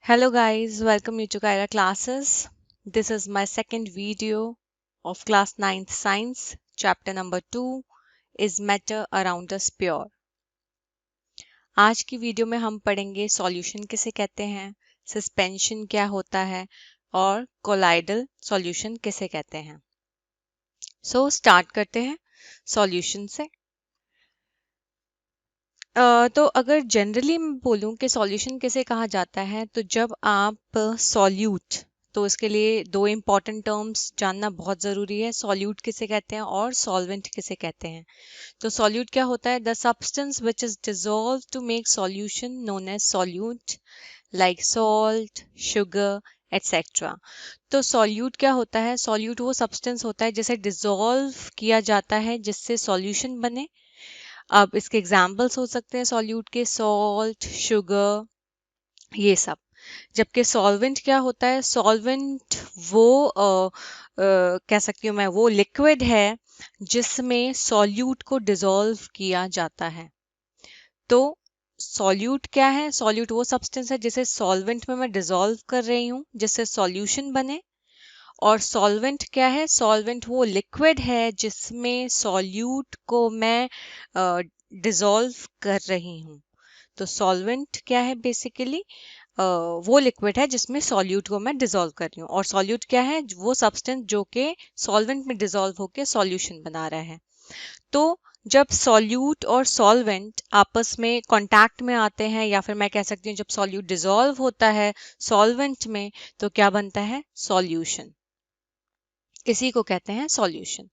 Hello guys, welcome you to Kyra classes. This is my second video of class 9th science. Chapter number 2 is matter around us pure. आज की video में हम पढ़ेंगे solution किसे कहते हैं, suspension क्या होता है और कोलाइडल सॉल्यूशन किसे कहते हैं। स्टार्ट करते हैं सॉल्यूशन से। तो अगर जनरली मैं बोलूं कि सॉल्यूशन किसे कहा जाता है, तो जब आप सॉल्यूट, तो इसके लिए दो इम्पॉर्टेंट टर्म्स जानना बहुत ज़रूरी है। सॉल्यूट किसे कहते हैं और सॉल्वेंट किसे कहते हैं। तो सॉल्यूट क्या होता है? The substance which is dissolve to make solution known as solute, like salt, sugar etcetera. तो सॉल्यूट क्या होता है? सॉल्यूट वो सब्सटेंस होता है जिसे डिजॉल्व किया जाता है जिससे सॉल्यूशन बने। अब इसके एग्जाम्पल्स हो सकते हैं सॉल्यूट के, सॉल्ट, शुगर, ये सब। जबकि सॉल्वेंट क्या होता है? सॉल्वेंट वो कह सकती हूँ मैं, वो लिक्विड है जिसमें सॉल्यूट को डिसॉल्व किया जाता है। तो सॉल्यूट क्या है? सॉल्यूट वो सब्सटेंस है जिसे सॉल्वेंट में मैं डिसॉल्व कर रही हूँ जिससे सॉल्यूशन बने। और सॉल्वेंट क्या है? सॉल्वेंट वो लिक्विड है जिसमें सॉल्यूट को मैं डिसॉल्व कर रही हूँ। तो सॉल्वेंट क्या है? बेसिकली वो लिक्विड है जिसमें सॉल्यूट को मैं डिसॉल्व कर रही हूँ। और सॉल्यूट क्या है? वो सब्सटेंस जो कि सॉल्वेंट में डिसॉल्व होकर सॉल्यूशन बना रहा है। तो जब सॉल्यूट और सॉल्वेंट आपस में कांटेक्ट में आते हैं, या फिर मैं कह सकती हूँ जब सॉल्यूट डिसॉल्व होता है सॉल्वेंट में, तो क्या बनता है? सॉल्यूशन। इसी को कहते हैं solution.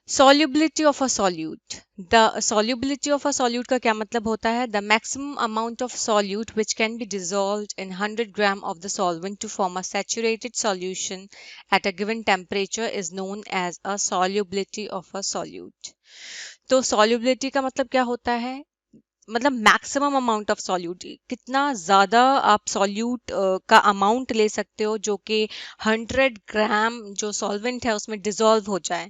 Solubility of a solute. The solubility of a solute का क्या मतलब होता है? The maximum amount of solute which can be dissolved in 100 gram of the solvent to form a saturated solution at a given temperature is known as a solubility of a solute. तो solubility का मतलब क्या होता है? मतलब maximum amount of solute, कितना ज़्यादा आप सॉल्यूट का अमाउंट ले सकते हो जो कि 100 ग्राम जो सॉल्वेंट है उसमें डिसॉल्व हो जाए।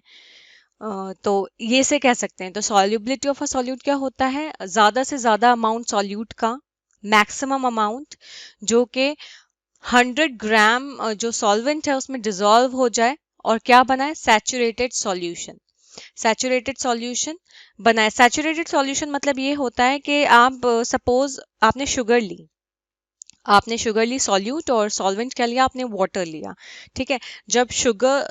तो ये से कह सकते हैं। तो सॉल्युबिलिटी ऑफ अ सॉल्यूट क्या होता है? ज़्यादा से ज़्यादा अमाउंट सॉल्यूट का, मैक्सिमम अमाउंट जो कि 100 ग्राम जो सॉल्वेंट है उसमें डिसॉल्व हो जाए और क्या बनाए? Saturated solution. सैचुरेटेड सॉल्यूशन बनाए। सैचुरेटेड सॉल्यूशन मतलब ये होता है कि आप सपोज आपने शुगर ली सॉल्यूट, और सॉल्वेंट क्या लिया आपने? वाटर लिया। ठीक है, जब शुगर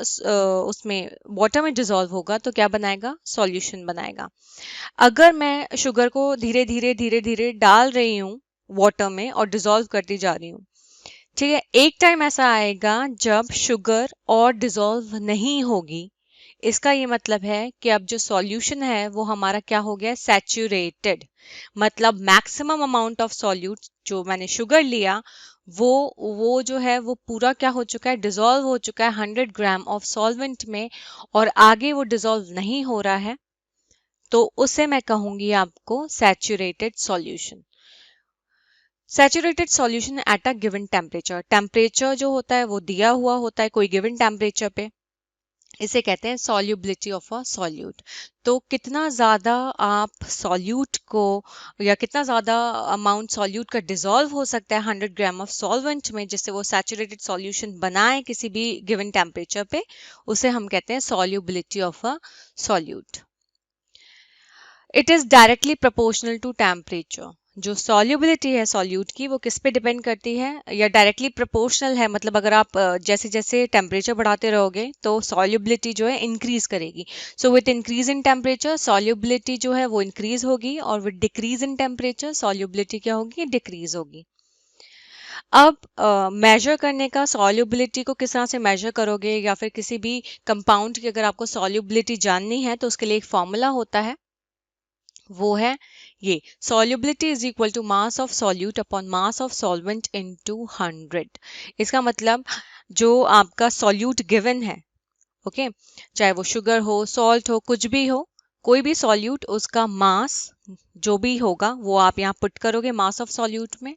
उसमें वाटर में डिसॉल्व होगा तो क्या बनाएगा? सॉल्यूशन बनाएगा। अगर मैं शुगर को धीरे धीरे डाल रही हूँ वाटर में और डिसॉल्व करती जा रही हूँ, ठीक है, एक टाइम ऐसा आएगा जब शुगर और डिसॉल्व नहीं होगी। इसका ये मतलब है कि अब जो सॉल्यूशन है वो हमारा क्या हो गया? सैचुरेटेड। मतलब मैक्सिमम अमाउंट ऑफ सॉल्यूट जो मैंने शुगर लिया वो जो है वो पूरा क्या हो चुका है? डिसॉल्व हो चुका है 100 ग्राम ऑफ सॉल्वेंट में, और आगे वो डिसॉल्व नहीं हो रहा है, तो उसे मैं कहूंगी आपको saturated solution. Saturated solution at a given temperature. Temperature जो होता है वो दिया हुआ होता है कोई गिवन टेम्परेचर पे, इसे कहते हैं सॉल्युबिलिटी ऑफ अ सॉल्यूट। तो कितना ज़्यादा आप सॉल्यूट को, या कितना ज़्यादा अमाउंट सॉल्यूट का डिसॉल्व हो सकता है 100 ग्राम ऑफ सॉल्वेंट में जिससे वो सैचुरेटेड सॉल्यूशन बनाए किसी भी गिवन टेम्परेचर पे, उसे हम कहते हैं solubility of a solute. It is directly proportional to temperature. जो सॉल्युबिलिटी है सॉल्यूट की वो किस पे डिपेंड करती है? या डायरेक्टली प्रोपोर्शनल है, मतलब अगर आप जैसे जैसे टेम्परेचर बढ़ाते रहोगे तो सॉल्युबिलिटी जो है इंक्रीज करेगी। So with increase in temperature solubility जो है वो इंक्रीज होगी, और with decrease in temperature solubility क्या होगी? डिक्रीज होगी। अब मेजर करने का, सॉल्युबिलिटी को किस तरह से मेजर करोगे, या फिर किसी भी कंपाउंड की अगर आपको सॉल्युबिलिटी जाननी है तो उसके लिए एक फॉर्मूला होता है, वो है ये: solubility is equal to mass of solute upon mass of solvent into 100। इसका मतलब जो आपका सॉल्यूट गिवन है, ओके, चाहे वो शुगर हो, सॉल्ट हो, कुछ भी हो, कोई भी सॉल्यूट, उसका मास जो भी होगा वो आप यहाँ पुट करोगे मास ऑफ सॉल्यूट में,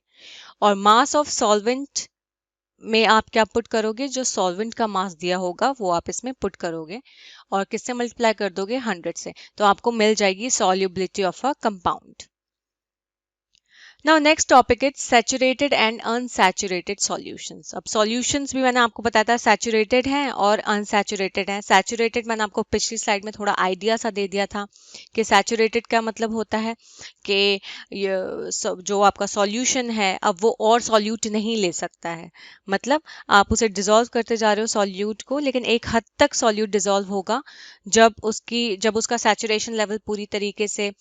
और मास ऑफ सॉल्वेंट में आप क्या पुट करोगे? जो सॉल्वेंट का मास दिया होगा वो आप इसमें पुट करोगे, और किससे मल्टीप्लाई कर दोगे? 100 से। तो आपको मिल जाएगी solubility of a compound. Now next topic is saturated and unsaturated solutions. अब सॉल्यूशंस भी मैंने आपको बताया था सैचुरेटेड हैं और अनसैचुरेटेड हैं। सैचुरेटेड मैंने आपको पिछली स्लाइड में थोड़ा आइडिया सा दे दिया था कि सैचुरेटेड का मतलब होता है कि जो आपका सॉल्यूशन है अब वो और सॉल्यूट नहीं ले सकता है। मतलब आप उसे डिसॉल्व करते जा रहे हो सॉल्यूट को, लेकिन एक हद तक सॉल्यूट डिसॉल्व होगा जब उसका सैचुरेशन लेवल पूरी तरीके से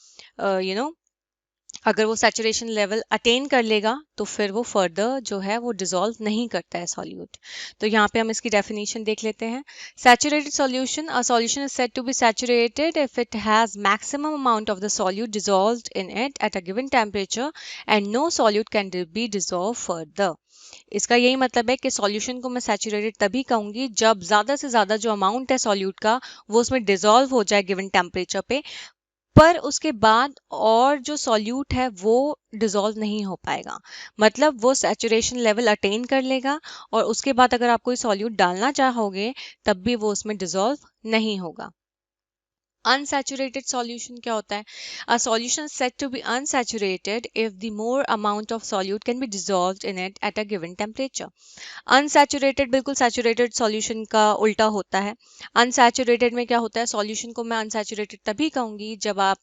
अगर वो सैचुरेशन लेवल अटेन कर लेगा तो फिर वो फर्दर जो है वो डिसॉल्व नहीं करता है सॉल्यूट। तो यहाँ पे हम इसकी डेफिनेशन देख लेते हैं। Saturated solution, a solution is said to be saturated if it has maximum amount of the solute dissolved in it at a given temperature and no solute can be dissolve further. इसका यही मतलब है कि solution को मैं saturated तभी कहूंगी जब ज्यादा से ज्यादा जो अमाउंट है सॉल्यूट का वो उसमें डिसॉल्व हो जाए गिवन टेम्परेचर पे, पर उसके बाद और जो सॉल्यूट है वो डिसॉल्व नहीं हो पाएगा। मतलब वो सैचुरेशन लेवल अटेन कर लेगा और उसके बाद अगर आप कोई सॉल्यूट डालना चाहोगे तब भी वो उसमें डिसॉल्व नहीं होगा। अनसैचुरेटेड सॉल्यूशन क्या होता है? A solution said to be unsaturated if the more amount of solute can be dissolved in it at a given temperature. Unsaturated बिल्कुल सैचुरेटेड सॉल्यूशन का उल्टा होता है। अनसैचुरेटेड में क्या होता है, सॉल्यूशन को मैं अनसैचुरेटेड तभी कहूंगी जब आप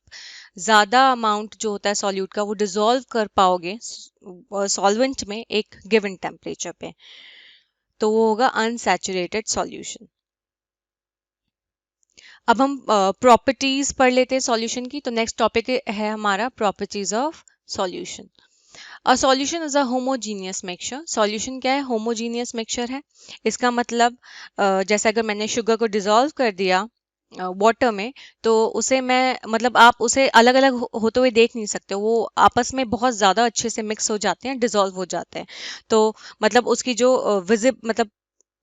ज्यादा अमाउंट जो होता है सॉल्यूट का वो डिसॉल्व कर पाओगे सॉल्वेंट में एक गिवन टेम्परेचर पे, तो वो होगा अनसैचुरेटेड सॉल्यूशन। अब हम प्रॉपर्टीज पढ़ लेते हैं सॉल्यूशन की। तो नेक्स्ट टॉपिक है हमारा properties of solution. A solution is a homogeneous mixture. Solution क्या है? होमोजीनियस मिक्सचर है। इसका मतलब जैसे अगर मैंने शुगर को डिसॉल्व कर दिया वाटर में, तो उसे मैं मतलब आप उसे अलग अलग होते हुए देख नहीं सकते, वो आपस में बहुत ज्यादा अच्छे से मिक्स हो जाते हैं, डिसॉल्व हो जाते हैं। तो मतलब उसकी जो विजिब मतलब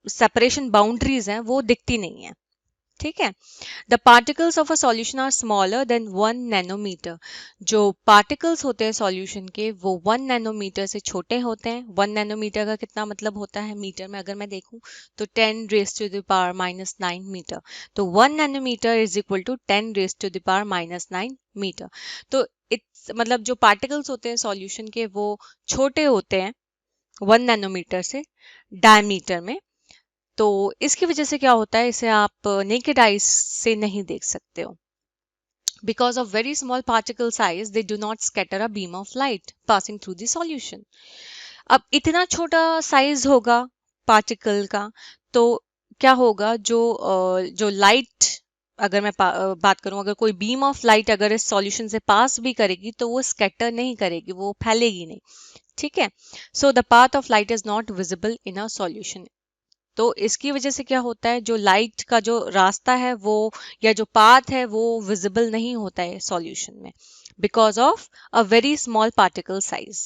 सेपरेशन बाउंड्रीज हैं वो दिखती नहीं है। ठीक है। The particles of a solution are smaller than 1 nanometre. जो पार्टिकल्स होते हैं सॉल्यूशन के वो 1 नैनोमीटर से छोटे होते हैं। 1 नैनोमीटर का कितना मतलब होता है मीटर में अगर मैं देखूं तो 10⁻⁻⁹ मीटर। तो 1 nanometre is equal to 10⁻⁻⁹ metre. तो इट्स मतलब जो पार्टिकल्स होते हैं सॉल्यूशन के वो छोटे होते हैं 1 नैनोमीटर से डायमीटर में। तो इसकी वजह से क्या होता है, इसे आप नेकेड आइज से नहीं देख सकते हो। Because of very small particle size, they do not scatter a beam of light passing through the solution. अब इतना छोटा साइज होगा पार्टिकल का, तो क्या होगा जो लाइट, अगर मैं बात करूं, अगर कोई बीम ऑफ लाइट अगर इस सॉल्यूशन से पास भी करेगी तो वो स्कैटर नहीं करेगी, वो फैलेगी नहीं। ठीक है। So the path of light is not visible in a solution. तो इसकी वजह से क्या होता है, जो लाइट का जो रास्ता है वो या जो पाथ है वो विजिबल नहीं होता है सॉल्यूशन में, because of a very small particle size.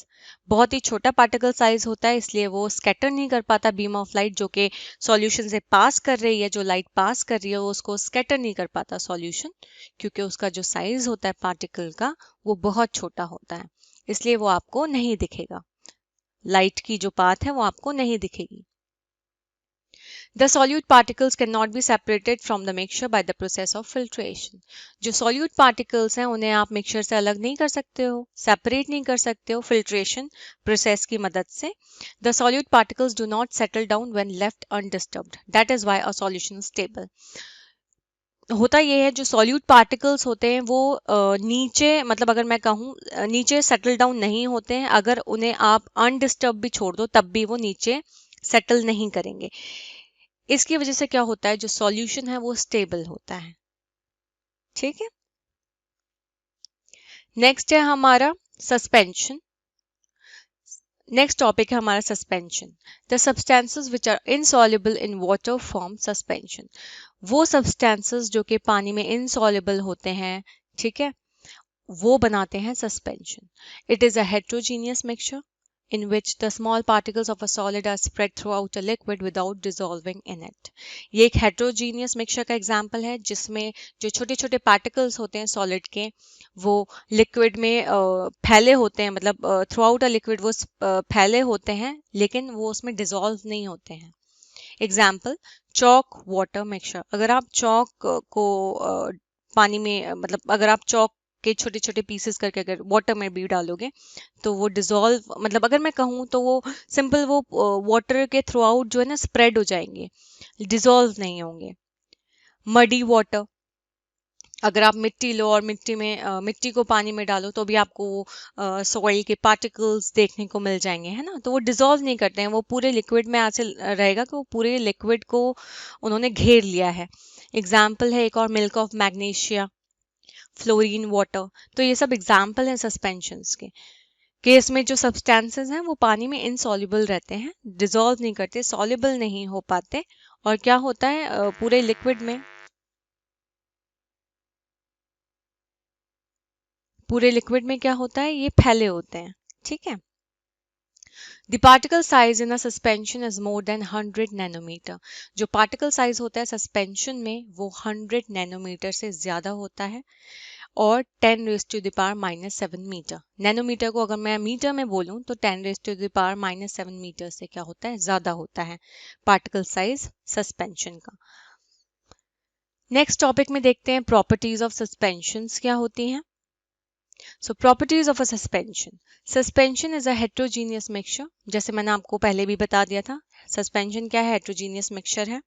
बहुत ही छोटा पार्टिकल साइज होता है, इसलिए वो स्कैटर नहीं कर पाता बीम ऑफ लाइट जो कि सॉल्यूशन से पास कर रही है, जो लाइट पास कर रही है वो उसको स्कैटर नहीं कर पाता सॉल्यूशन, क्योंकि उसका जो साइज होता है पार्टिकल का वो बहुत छोटा होता है, इसलिए वो आपको नहीं दिखेगा। लाइट की जो पाथ है वो आपको नहीं दिखेगी। The solute particles cannot be separated from the mixture by the process of filtration. जो solute particles हैं उन्हें आप mixture से अलग नहीं कर सकते हो, separate नहीं कर सकते हो filtration process की मदद से। The solute particles do not settle down when left undisturbed. That is why a solution is stable. होता ये है, जो सॉल्यूट पार्टिकल्स होते हैं वो नीचे मतलब अगर मैं कहूँ नीचे सेटल डाउन नहीं होते हैं, अगर उन्हें आप अनडिस्टर्ब भी छोड़ दो तब भी वो नीचे सेटल नहीं करेंगे। इसकी वजह से क्या होता है, जो सॉल्यूशन है वो स्टेबल होता है। ठीक है। नेक्स्ट है हमारा सस्पेंशन। नेक्स्ट टॉपिक है हमारा suspension. The substances which are insoluble in water form suspension. वो सब्सटेंसेस जो कि पानी में इनसॉल्युबल होते हैं, ठीक है, वो बनाते हैं suspension. It is a heterogeneous mixture in which the small particles of a solid are spread throughout a liquid without dissolving in it. ये एक heterogeneous mixture का एग्जाम्पल है जिसमें जो छोटे छोटे पार्टिकल्स होते हैं सॉलिड के वो लिक्विड में फैले होते हैं, मतलब थ्रू आउट अ लिक्विड वो फैले होते हैं लेकिन वो उसमें डिसॉल्व नहीं होते हैं। Example chalk water mixture. अगर आप चॉक को पानी में मतलब अगर आप चॉक के छोटे छोटे पीसेस करके अगर वाटर में भी डालोगे तो वो डिजोल्व, मतलब अगर मैं कहूँ तो वो सिंपल वो वाटर के थ्रू आउट जो है ना स्प्रेड हो जाएंगे, डिजोल्व नहीं होंगे। मडी वाटर, अगर आप मिट्टी लो और मिट्टी में मिट्टी को पानी में डालो तो भी आपको सॉइल के पार्टिकल्स देखने को मिल जाएंगे, है ना। तो वो डिजोल्व नहीं करते हैं, वो पूरे लिक्विड में ऐसे रहेगा कि वो पूरे लिक्विड को उन्होंने घेर लिया है। एग्जाम्पल है एक और, milk of magnesia, fluorine water. तो ये सब एग्जाम्पल हैं सस्पेंशंस के। केस में जो सब्सटेंसेस हैं वो पानी में इनसॉल्युबल रहते हैं, डिजोल्व नहीं करते, सॉल्युबल नहीं हो पाते, और क्या होता है पूरे लिक्विड में, पूरे लिक्विड में क्या होता है, ये फैले होते हैं, ठीक है। The particle size in a suspension is more than 100 nanometre. जो पार्टिकल साइज होता है सस्पेंशन में वो 100 नैनोमीटर से ज्यादा होता है, और 10⁻⁻7 मीटर। नैनोमीटर को अगर मैं मीटर में बोलूं तो 10⁻⁻7 मीटर से क्या होता है, ज्यादा होता है पार्टिकल साइज सस्पेंशन का। नेक्स्ट टॉपिक में देखते हैं प्रॉपर्टीज ऑफ सस्पेंशंस क्या होती हैं। So properties of a suspension. Suspension is a heterogeneous mixture. जैसे मैंने आपको पहले भी बता दिया था, suspension क्या है, heterogeneous mixture है।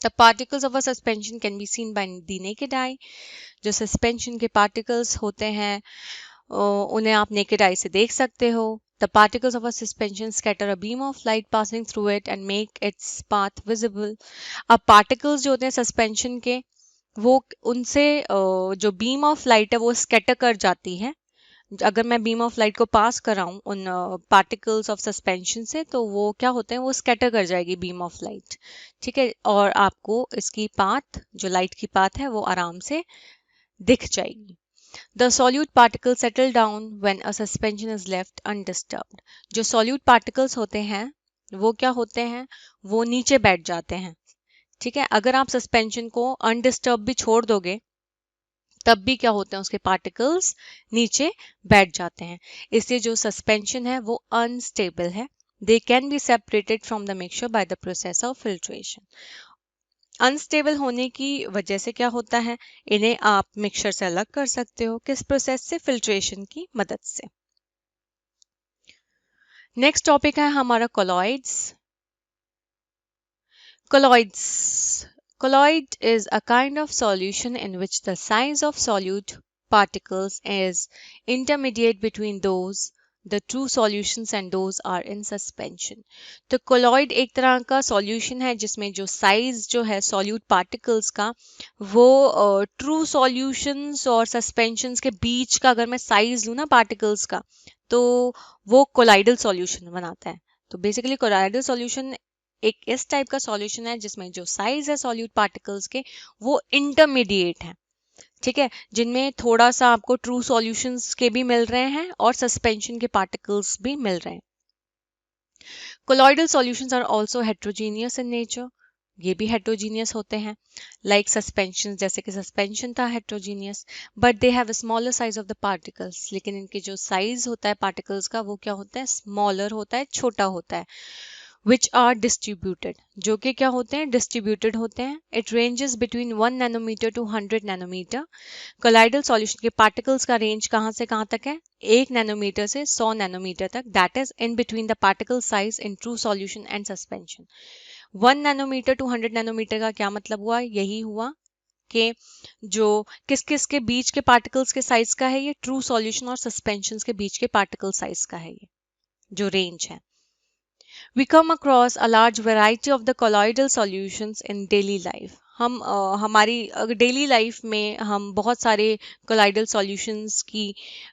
The particles of a suspension can be seen by the naked eye. जो suspension के particles होते हैं उन्हें आप naked eye से देख सकते हो। The particles of a suspension scatter a beam of light passing through it and make its path visible. अब particles जो होते हैं suspension के, वो उनसे जो बीम ऑफ लाइट है वो स्कैटर कर जाती है। अगर मैं बीम ऑफ लाइट को पास कर रहा हूँ उन पार्टिकल्स ऑफ सस्पेंशन से, तो वो क्या होते हैं, वो स्कैटर कर जाएगी बीम ऑफ लाइट, ठीक है, और आपको इसकी पाथ, जो लाइट की पाथ है, वो आराम से दिख जाएगी। The solute particles settle down when a suspension is left undisturbed. जो solute particles होते हैं वो क्या होते हैं, वो नीचे बैठ जाते हैं, ठीक है। अगर आप सस्पेंशन को अनडिस्टर्ब भी छोड़ दोगे तब भी क्या होते हैं, उसके पार्टिकल्स नीचे बैठ जाते हैं। इसलिए जो सस्पेंशन है वो अनस्टेबल है। They can be separated from the mixture by the process of filtration. Unstable होने की वजह से क्या होता है, इन्हें आप मिक्सचर से अलग कर सकते हो, किस प्रोसेस से, फिल्ट्रेशन की मदद से। नेक्स्ट टॉपिक है हमारा colloids. Colloids. Colloid is a kind of solution in which the size of solute particles is intermediate between those the true solutions and those are in suspension. तो colloid एक तरह का solution है जिसमें जो size जो है solute particles का वो true solutions और suspensions के बीच का, अगर मैं size लूँ ना particles का, तो वो colloidal solution बनाता है। तो बेसिकली colloidal solution एक इस टाइप का सॉल्यूशन है जिसमें जो साइज है सॉल्यूट पार्टिकल्स के वो इंटरमीडिएट है, ठीक है, जिनमें थोड़ा सा आपको ट्रू सॉल्यूशंस के भी मिल रहे हैं और सस्पेंशन के पार्टिकल्स भी मिल रहे हैं। Colloidal solutions are also heterogeneous in nature. ये भी हेट्रोजीनियस होते हैं, लाइक सस्पेंशन, जैसे कि सस्पेंशन था heterogeneous, but they have smaller size of the particles. लेकिन इनके जो साइज होता है पार्टिकल्स का वो क्या होता है, स्मॉलर होता है, छोटा होता है। which are distributed, जो कि क्या होते हैं, distributed होते हैं। It ranges between 1 nanometer to 100 nanometer. Colloidal solution के particles का range कहाँ से कहाँ तक है, 1 नैनोमीटर से 100 नैनोमीटर तक। That is in between the particle size in true solution and suspension. 1 nanometre to 100 nanometre का क्या मतलब हुआ, यही हुआ कि जो किस किस के बीच के पार्टिकल्स के साइज का है, ये ट्रू सॉल्यूशन और सस्पेंशन के बीच के पार्टिकल साइज का है, ये जो रेंज है। We come across a large variety of the colloidal solutions in daily life. हम हमारी डेली लाइफ में हम बहुत सारे colloidal solutions की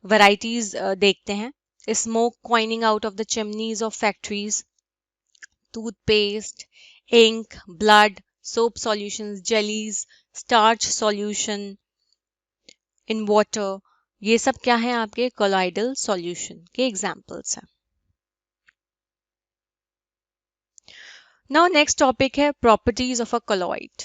varieties देखते हैं। Smoke coining out of the chimneys of factories, toothpaste, ink, blood, soap solutions, jellies, starch solution in water, ये सब क्या है, आपके colloidal solution के examples हैं। Now next topic है properties of a colloid.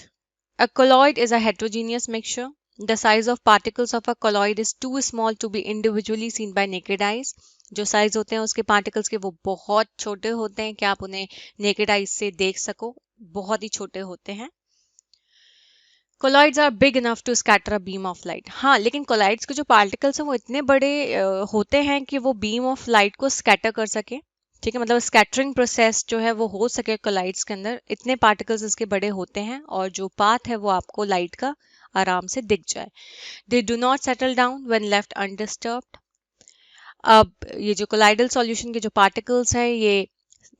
A colloid is a heterogeneous mixture. The size of particles of a colloid is too small to be individually seen by naked eyes. जो size होते हैं उसके particles के वो बहुत छोटे होते हैं कि आप उन्हें नेकेड आइज से देख सको, बहुत ही छोटे होते हैं। Colloids are big enough to scatter a beam of light. हाँ, लेकिन कोलॉइड्स के जो पार्टिकल्स हैं वो इतने बड़े होते हैं कि वो बीम ऑफ लाइट को स्कैटर कर सके। ठीक है, मतलब स्कैटरिंग प्रोसेस जो है वो हो सके कोलॉइड्स के अंदर, इतने पार्टिकल्स इसके बड़े होते हैं और जो पाथ है वो आपको लाइट का आराम से दिख जाए। They do not settle down when left undisturbed. अब ये जो कोलाइडल सॉल्यूशन के जो पार्टिकल्स हैं ये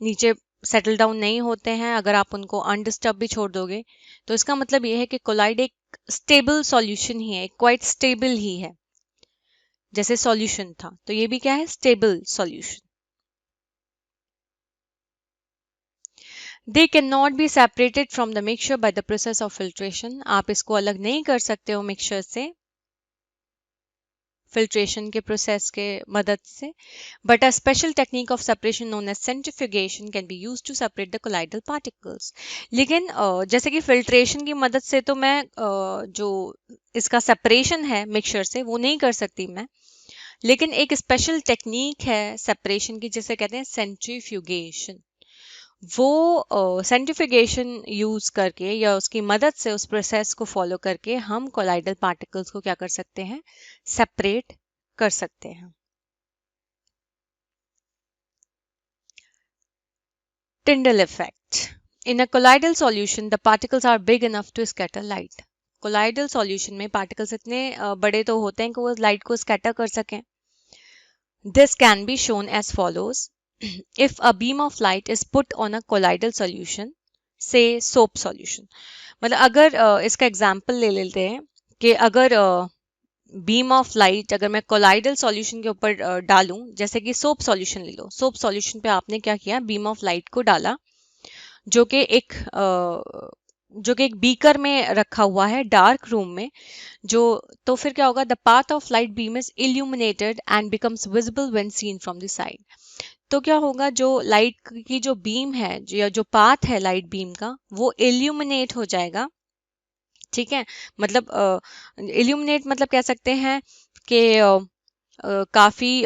नीचे सेटल डाउन नहीं होते हैं अगर आप उनको अनडिस्टर्ब भी छोड़ दोगे। तो इसका मतलब ये है कि कोलाइड एक स्टेबल सॉल्यूशन ही है, क्वाइट स्टेबल ही है। जैसे सॉल्यूशन था तो ये भी क्या है, stable solution. They can not be separated from the mixture by the process of filtration. आप इसको अलग नहीं कर सकते हो मिक्सचर से फिल्ट्रेशन के प्रोसेस के मदद से। But a special technique of separation known as centrifugation can be used to separate the colloidal particles. लेकिन जैसे कि फिल्ट्रेशन की मदद से तो मैं जो इसका सेपरेशन है मिक्सचर से वो नहीं कर सकती मैं, लेकिन एक स्पेशल टेक्निक है सेपरेशन की जिसे कहते हैं सेंट्रीफ्यूगेशन। वो सेंट्रीफ्यूगेशन यूज करके या उसकी मदद से उस प्रोसेस को फॉलो करके हम कोलाइडल पार्टिकल्स को क्या कर सकते हैं, सेपरेट कर सकते हैं। Tyndall effect. In a colloidal solution, the particles are big enough to scatter light. Colloidal solution में particles इतने बड़े तो होते हैं कि वो light को scatter कर सकें. This can be shown as follows. If a beam of light is put on a colloidal solution, say soap solution. मतलब अगर इसका एग्जाम्पल ले लेते हैं कि अगर बीम ऑफ लाइट अगर मैं कोलाइडल सॉल्यूशन के ऊपर डालूं, जैसे कि सोप सॉल्यूशन ले लो। सोप सॉल्यूशन पे आपने क्या किया, बीम ऑफ लाइट को डाला जो कि एक बीकर में रखा हुआ है डार्क रूम में। जो तो फिर क्या होगा, the path of light beam is illuminated and becomes visible when seen from the side. तो क्या होगा, जो लाइट की जो बीम है या जो पाथ है लाइट बीम का वो इल्यूमिनेट हो जाएगा। ठीक है, मतलब इल्यूमिनेट मतलब कह सकते हैं कि काफी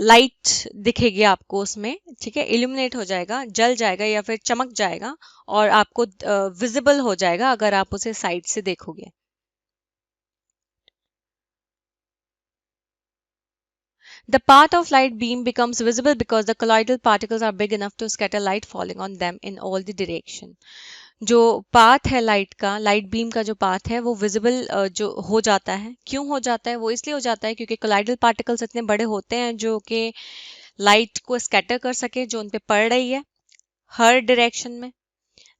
लाइट दिखेगी आपको उसमें। ठीक है, इल्यूमिनेट हो जाएगा, जल जाएगा या फिर चमक जाएगा और आपको विजिबल हो जाएगा अगर आप उसे साइड से देखोगे। The path of light beam becomes visible because the colloidal particles are big enough to scatter light falling on them in all the direction. जो पाथ है लाइट का, लाइट बीम का जो पाथ है वो विजिबल जो हो जाता है। क्यों हो जाता है, वो इसलिए हो जाता है क्योंकि कोलाइडल पार्टिकल्स इतने बड़े होते हैं जो कि लाइट को स्कैटर कर सके जो उन पे पड़ रही है हर डायरेक्शन में।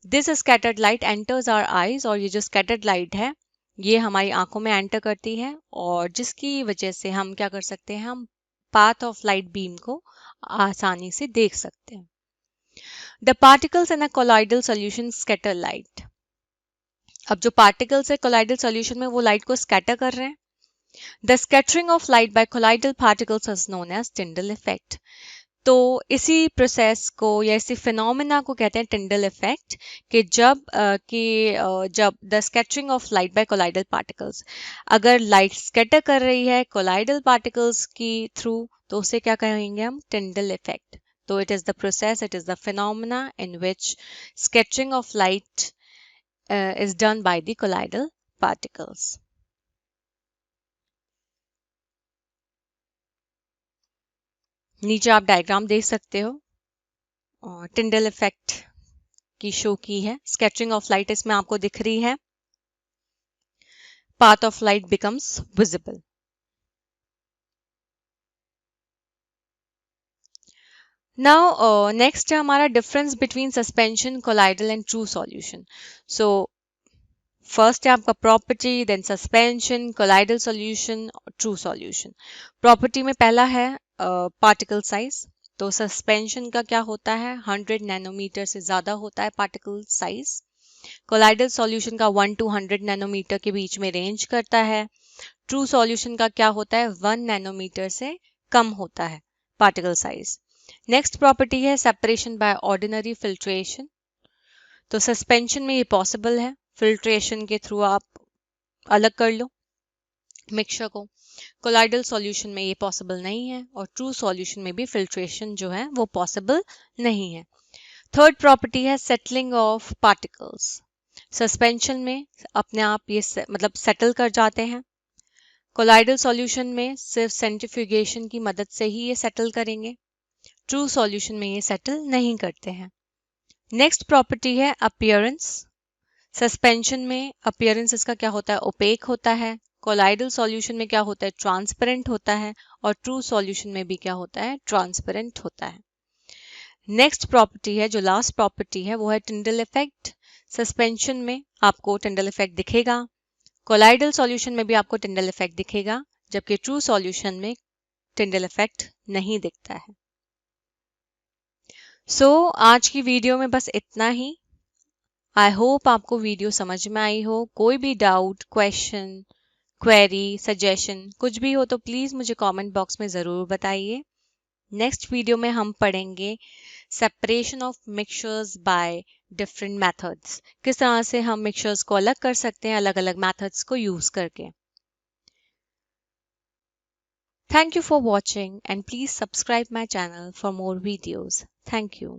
This scattered light enters our eyes, और ये जो स्कैटर्ड लाइट है ये हमारी आंखों में एंटर करती है और जिसकी वजह से हम क्या कर सकते हैं, हम पाथ ऑफ लाइट बीम को आसानी से देख सकते हैं। The particles in a colloidal solution scatter light. अब जो पार्टिकल्स है कोलाइडल सॉल्यूशन में वो लाइट को स्कैटर कर रहे हैं। The scattering of light by colloidal particles is known as Tyndall effect. तो इसी प्रोसेस को या इसी फिनोमेना को कहते हैं टिंडल इफेक्ट, कि जब the scattering of light by colloidal particles, अगर लाइट स्कैटर कर रही है कोलाइडल पार्टिकल्स की थ्रू तो उसे क्या कहेंगे हम, टिंडल इफेक्ट। तो it is the process, it is the phenomena in which scattering of light is done by the colloidal particles. नीचे आप डायग्राम देख सकते हो और टिंडल इफेक्ट की शो की है। स्कैटरिंग ऑफ लाइट इसमें आपको दिख रही है, path of light becomes visible. Now next है हमारा difference between suspension, colloidal and true solution. So first है आपका property, then suspension, colloidal solution, true solution. Property में पहला है पार्टिकल साइज। तो सस्पेंशन का क्या होता है, 100 नैनोमीटर से ज्यादा होता है पार्टिकल साइज। कोलाइडल सॉल्यूशन का 1 to 100 नैनोमीटर के बीच में रेंज करता है। ट्रू सॉल्यूशन का क्या होता है, 1 नैनोमीटर से कम होता है पार्टिकल साइज। नेक्स्ट प्रॉपर्टी है सेपरेशन बाय ऑर्डिनरी फिल्ट्रेशन। तो सस्पेंशन में ये पॉसिबल है, फिल्ट्रेशन के थ्रू आप अलग कर लो मिक्सचर को। कोलाइडल सॉल्यूशन में ये पॉसिबल नहीं है और ट्रू सॉल्यूशन में भी फिल्ट्रेशन जो है वो पॉसिबल नहीं है। थर्ड प्रॉपर्टी है सेटलिंग ऑफ पार्टिकल्स। सस्पेंशन में अपने आप ये मतलब सेटल कर जाते हैं। कोलाइडल सॉल्यूशन में सिर्फ सेंट्रीफ्यूगेशन की मदद से ही ये सेटल करेंगे। ट्रू सॉल्यूशन में ये सेटल नहीं करते हैं। नेक्स्ट प्रॉपर्टी है अपीयरेंस। सस्पेंशन में अपीयरेंस इसका क्या होता है, ओपेक होता है। कोलाइडल सॉल्यूशन में क्या होता है, ट्रांसपेरेंट होता है। और ट्रू सॉल्यूशन में भी क्या होता है, ट्रांसपेरेंट होता है। नेक्स्ट प्रॉपर्टी है, जो लास्ट प्रॉपर्टी है, वो है टिंडल इफेक्ट। सस्पेंशन में आपको टिंडल इफेक्ट दिखेगा, कोलाइडल सॉल्यूशन में भी आपको टिंडल इफेक्ट दिखेगा, जबकि ट्रू सॉल्यूशन में टिंडल इफेक्ट नहीं दिखता है। आज की वीडियो में बस इतना ही। आई होप आपको वीडियो समझ में आई हो। कोई भी डाउट, क्वेश्चन, क्वेरी, सजेशन कुछ भी हो तो प्लीज़ मुझे कमेंट बॉक्स में ज़रूर बताइए। नेक्स्ट वीडियो में हम पढ़ेंगे separation of mixtures by different methods. किस तरह से हम मिक्सचर्स को अलग कर सकते हैं अलग अलग मेथड्स को यूज़ करके। Thank you for watching and please subscribe my channel for more videos. Thank you.